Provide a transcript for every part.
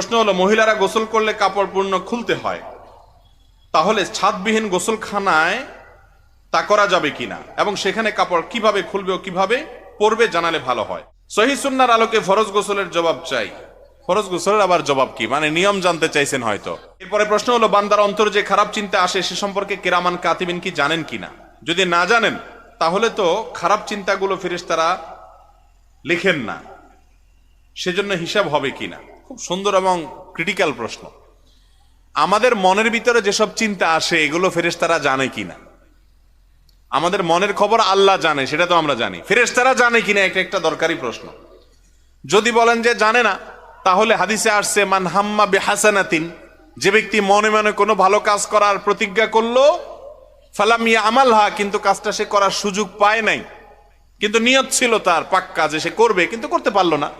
প্রশ্ন হলো, মহিলারা গোসল করলে কাপড় পূর্ণ খুলতে হয়, তাহলে ছাদবিহীন গোসলখানায় তা করা যাবে কিনা এবং সেখানে কাপড় কিভাবে খুলবে ও কিভাবে পরবে জানালে ভালো হয়। সহিহ সুন্নাহর আলোকে ফরজ গোসলের জবাব চাই। ফরজ গোসলের আবার জবাব কি, মানে নিয়ম জানতে চাইছেন হয়তো। এরপরে প্রশ্ন হলো, বান্দার অন্তর যে খারাপ চিন্তা আসে সে সম্পর্কে কিরামান কাতিবিন কি জানেন কিনা। যদি না জানেন তাহলে তো খারাপ চিন্তাগুলো ফেরেশতারা লিখেন না, সেজন্য হিসাব হবে কিনা। খুব সুন্দর এবং ক্রিটিক্যাল প্রশ্ন। আমাদের মনের ভিতরে যেসব চিন্তা আসে এগুলো ফেরেশতারা জানে কিনা। আমাদের মনের খবর আল্লাহ জানে, সেটা তো আমরা জানি, ফেরেশতারা জানে কিনা এটা একটা দরকারি প্রশ্ন। যদি বলেন যে জানে না, তাহলে হাদিসে আসছে, মান হাম্মা বিহাসানাতিন, যে ব্যক্তি মনে মনে কোনো ভালো কাজ করার প্রতিজ্ঞা করলো, ফালাম ইয়ামালহা, কিন্তু কাজটা সে করার সুযোগ পায় নাই, কিন্তু নিয়ত ছিল তার পাক্কা যে সে করবে, কিন্তু করতে পারলো না।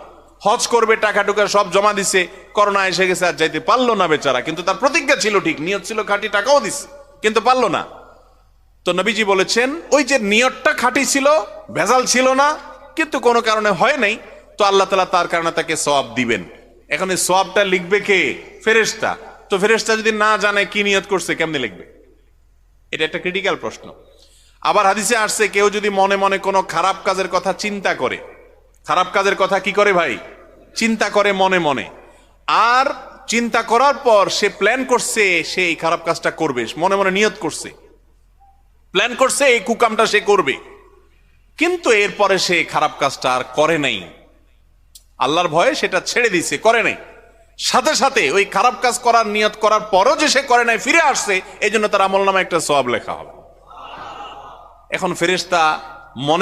হজ করবে, টাকা টুকা সব জমা দিছে, করোনা এসে গেছে, আর যাইতে পারলো না বেচারা, কিন্তু তার প্রতিজ্ঞা ছিল ঠিক, নিয়ত ছিল খাঁটি, টাকাও দিছে, কিন্তু পারলো না। তো নবীজি বলেছেন, ওই যে নিয়তটা খাঁটি ছিল, ভেজাল ছিল না, কিন্তু কোনো কারণে হয় নাই, তো আল্লাহ তাআলা তার কারণে তাকে সওয়াব দিবেন। এখন এই সওয়াবটা লিখবে কে? ফেরেশতা। তো ফেরেশতা যদি না জানে কি নিয়ত করছে, কেমনে লিখবে? এটা একটা ক্রিটিক্যাল প্রশ্ন। আবার হাদিসে আসছে, কেউ যদি মনে মনে কোনো খারাপ কাজের কথা চিন্তা করে, খারাপ কাজের কথা কি করে ভাই? চিন্তা করে মনে মনে, আর চিন্তা করার পর সে প্ল্যান করছে সে এই খারাপ কাজটা করবে, মনে মনে নিয়ত করছে, প্ল্যান করছে এই কুকামটা সে করবে, কিন্তু এরপরে সে খারাপ কাজটা আর করে নাই, আল্লাহর ভয়ে সেটা ছেড়ে দিছে, করে নাই, সাথে সাথে ওই খারাপ কাজ করার নিয়ত করার পরও যে সে করে নাই, ফিরে আসছে, এই জন্য তার আমলনামায় একটা সওয়াব লেখা হবে। এখন ফেরেশতা মনে